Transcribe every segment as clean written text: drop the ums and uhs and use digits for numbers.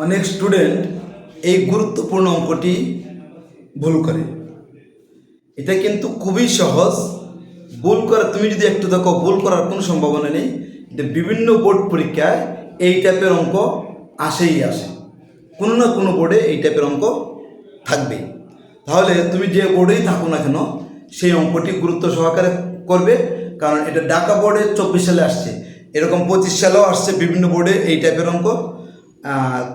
অনেক স্টুডেন্ট এই গুরুত্বপূর্ণ অঙ্কটি ভুল করে। এটা কিন্তু খুবই সহজ। ভুল করা তুমি যদি একটু দেখো, ভুল করার কোনো সম্ভাবনা নেই। এটা বিভিন্ন বোর্ড পরীক্ষায় এই টাইপের অঙ্ক আসেই আসে, কোনো না কোনো বোর্ডে এই টাইপের অঙ্ক থাকবেই। তাহলে তুমি যে বোর্ডেই থাকো না কেন, সেই অঙ্কটি গুরুত্ব সহকারে করবে, কারণ এটা ঢাকা বোর্ডে 24 সালে আসছে, এরকম 25 সালেও আসছে বিভিন্ন বোর্ডে এই টাইপের অঙ্ক।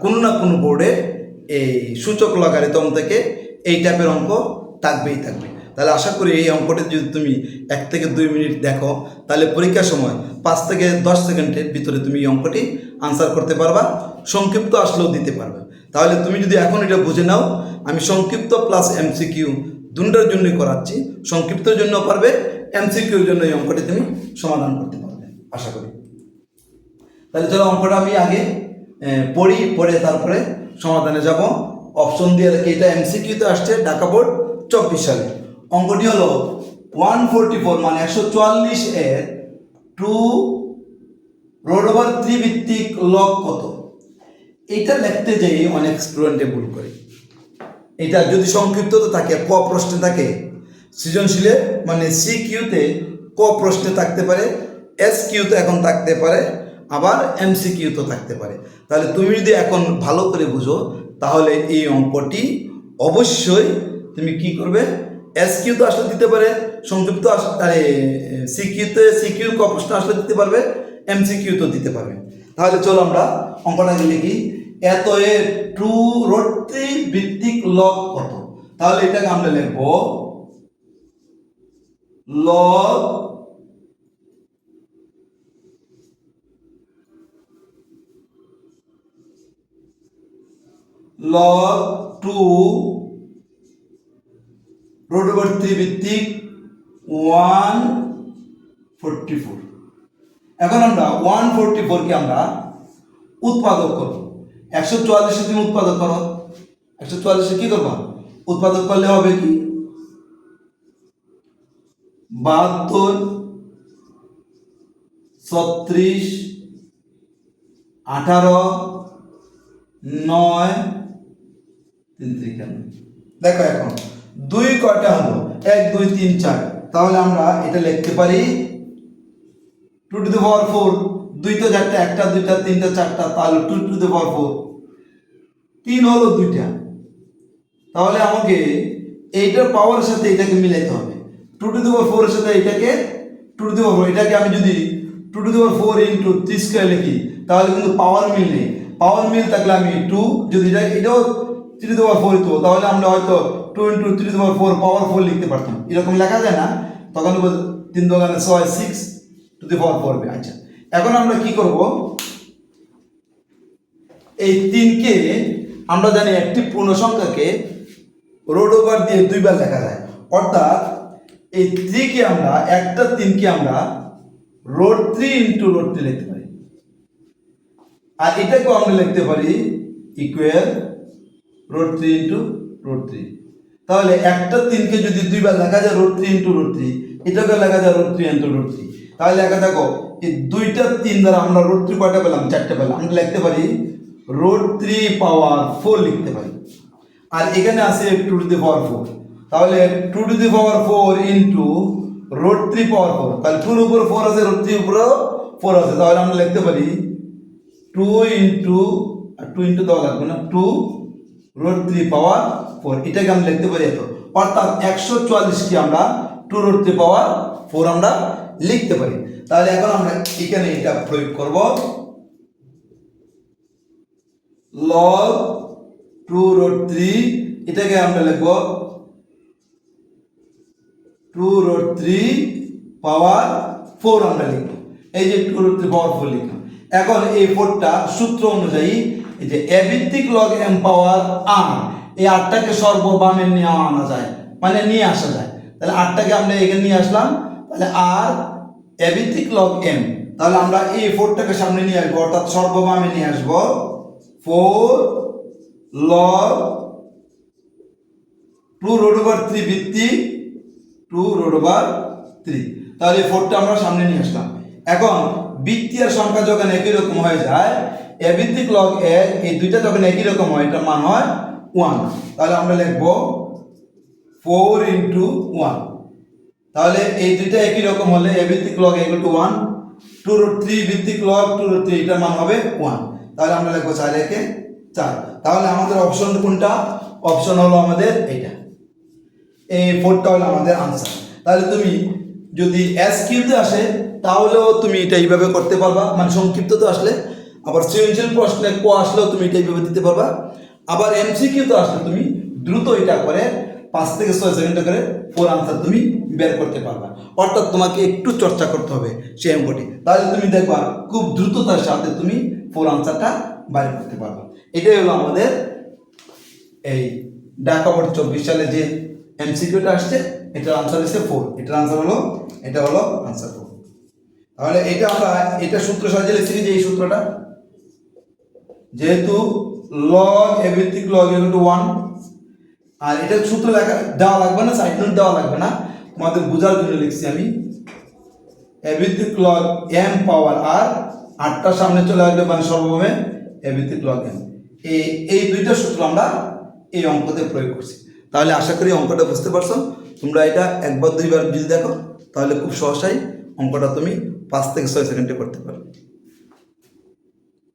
কোনো না কোনো বোর্ডে এই সূচক লগারিদম থেকে এই টাইপের অঙ্ক থাকবেই থাকবে। তাহলে আশা করি এই অঙ্কটি যদি তুমি 1 থেকে 2 মিনিট দেখো, তাহলে পরীক্ষার সময় 5 থেকে 10 সেকেন্ডের ভিতরে তুমি এই অঙ্কটি আনসার করতে পারবা, সংক্ষিপ্ত আসলেও দিতে পারবে। তাহলে তুমি যদি এখন এটা বুঝে নাও, আমি সংক্ষিপ্ত প্লাস এমসিকিউ দুটোর জন্যই করাচ্ছি। সংক্ষিপ্তর জন্য পারবে, এমসিকিউর জন্য এই অঙ্কটি তুমি সমাধান করতে পারবে আশা করি। তাহলে চলো অঙ্কটা আমি আগে পড়ে তারপরে সমাধানে যাব। অপশন দিয়ে এটা এমসিকিউতে আসছে ঢাকা বোর্ড 24 সালে। অঙ্কটি হলো 144 মানে 144 এর 2√3 ভিত্তিক লগ কত। এটা লিখতে যেয়ে অনেক স্টুডেন্টে ভুল করে। এটা যদি সংক্ষিপ্ত তো থাকে, ক প্রশ্নে থাকে, সৃজনশীলে মানে সি কিউতে ক প্রশ্নে থাকতে পারে, এস কিউতে এখন থাকতে পারে, আবার এমসিকিউ তো থাকতে পারে। তাহলে তুমি যদি এখন ভালো করে বুঝো, তাহলে এই অঙ্কটি অবশ্যই তুমি কি করবে, এস কিউ তো আসলে দিতে পারে, সংক্ষিপ্ত সিকিউ ক প্রশ্ন আসলে দিতে পারবে, এমসিকিউ তো দিতে পারবে। তাহলে চলো আমরা অঙ্কটাকে লিখি। এত এর 2√3 ভিত্তিক লগ কত। তাহলে এটাকে আমরা লিখব লগ log 2√3 ভিত্তিক 144। এখন আমরা 144 কে আমরা উৎপাদক করব। 144 তুমি উৎপাদক করো, 144 কি করবা, উৎপাদক করলে হবে কি 72, 36, 18, 9, 3 দেখো এখন 2 কয়টা হলো, 1 2 3 4। তাহলে আমরা এটা লিখতে পারি 2⁴। 2 তো 4টা, 1টা 2টা 3টা 4টা, তাহলে 2⁴। 3 হলো 2টা। তাহলে আমাকে এইটার পাওয়ারের সাথে এটাকে মিলাইতে হবে। 2⁴ এর সাথে এটাকে 2⁴, এটাকে আমি যদি 2⁴ ইন্টু 3² লিখি, তাহলে কিন্তু পাওয়ার মিল নেই। পাওয়ার মিল থাকলে আমি 2, যদি এটাও 3⁴ হতো, তাহলে আমরা হয়তো 2 ইন্টু 3⁴ পাওয়ার 4 লিখতে পারতাম। এরকম লেখা যায় না, তখন 3 × 6 6⁴ হবে। আচ্ছা, এখন আমরা কি করব, এই 3কে আমরা জানি একটি পূর্ণ সংখ্যাকে রোড ওভার দিয়ে 2 বার লেখা যায়। অর্থাৎ এই 3 কে আমরা, একটা 3 কে আমরা √3 ইন্টু √3 লিখতে পারি। আর এটাকেও আমরা লিখতে পারি ইকুয়াল √3 ইন্টু √3। তাহলে একটা 3 কে যদি 2 বার লেখা যায় √3 ইন্টু √3, এটাকে লেখা যায় √3 ইন্টু √3। তাহলে লেখা দেখো, এই 2টা 3 দ্বারা আমরা √3 কয়টা পেলাম, 4টা পেলাম। আমরা লিখতে পারি √3 পাওয়ার 4 লিখতে পারি। আর এখানে আছে 2⁴। তাহলে 2⁴ ইন্টু √3 পাওয়ার 4। তাহলে 2 এর উপর 4 আছে, √3 এর উপরেও 4 আছে। তাহলে আমরা লিখতে পারি 2 ইন্টু, আর 2 ইন্টু দেওয়া লাগবে না, 2√3 পাওয়ার 4। এটাকে আমরা লিখতে পারি এত। অর্থাৎ 144 কে আমরা 2√3 পাওয়ার 4 আমরা লিখতে পারি। তাহলে এখন আমরা এখানে এটা প্রয়োগ করব, log 2√3, এটাকে আমরা লিখব 2√3 পাওয়ার 4 আমরা লিখব। এই যে 2√3 পাওয়ার 4 লিখলাম। এখন এই 4টা সূত্র অনুযায়ী, এই যে a ভিত্তিক log m পাওয়ার r, এই 8টাকে সর্ববামে নিয়ে আনা যায়, মানে নিয়ে আসা যায়। তাহলে 8টাকে আমরা এখানে নিয়ে আসলাম, তাহলে r a ভিত্তিক log m। তাহলে আমরা এই 4টাকে সামনে নিয়ে আসবো, অর্থাৎ সর্ববামে নিয়ে আসবো 4 log 2√3 ভিত্তিক 2√3। তাহলে 4টা আমরা সামনে নিয়ে আসলাম। এখন বৃত্তীয় সংখ্যা যখন একই রকম হয়ে যায়, এ ভিত্তিক লগ এ, এই দুইটা যখন একই রকম হয় এটার মান হয় 1। তাহলে আমরা লিখবো 4 ইন্টু 1। তাহলে এই দুইটা একই রকম হলে এ ভিত্তিক লগ ইকুয়াল টু 1, 2 রুট 3 ভিত্তিক লগ 2 রুট 3 এটার মান হবে 1। তাহলে আমরা লিখবো 4 একে 4। তাহলে আমাদের অপশন কোনটা? অপশন হলো আমাদের এইটা, এই 4টা হলো আমাদের আনসার। তাহলে তুমি যদি এস কিউতে আসে তাহলেও তুমি এটা এইভাবে করতে পারবা, মানে সংক্ষিপ্ততে আসলে। আবার সৃজনশীল প্রশ্নে ক আসলেও তুমি এটা এইভাবে দিতে পারবা। আবার এমসিকিউতে আসলে তুমি দ্রুত এটা করে 5 থেকে 6 সেকেন্ডে করে 4 আনসার তুমি বের করতে পারবা। অর্থাৎ তোমাকে একটু চর্চা করতে হবে সেই অঙ্কটি, তাহলে তুমি দেখবা খুব দ্রুততার সাথে তুমি 4 আনসারটা বাইর করতে পারবা। এটাই হলো আমাদের এই ঢাকা বোর্ড 24 সালে যে এমসিকিউটা আসছে, এটার আনসার হচ্ছে 4। এটার আনসার হলো, এটা হলো আনসার 4। তাহলে এটা আমরা এটা সূত্র সাজিয়ে লিখছি যে এই সূত্রটা, যেহেতু লগ এ ভিত্তিক লগ ইকুয়াল টু 1, আর এটা সূত্র লেখা দেওয়া লাগবে না, সাইড নোট দেওয়া লাগবে না, তোমাদের বোঝার জন্য লিখছি আমি। এ ভিত্তিক লগ এম পাওয়ার আর, 8টার সামনে চলে আসবে মানে সর্বমে এ ভিত্তিক লগ এম। এই দুইটা সূত্র আমরা এই অঙ্কতে প্রয়োগ করছি। তাহলে আশা করি অঙ্কটা বুঝতে পারছো। তোমরা এটা একবার দুইবার যদি দেখো তাহলে খুব সহজেই অঙ্কটা তুমি 5 থেকে 6 সেকেন্ডে করতে পারবে।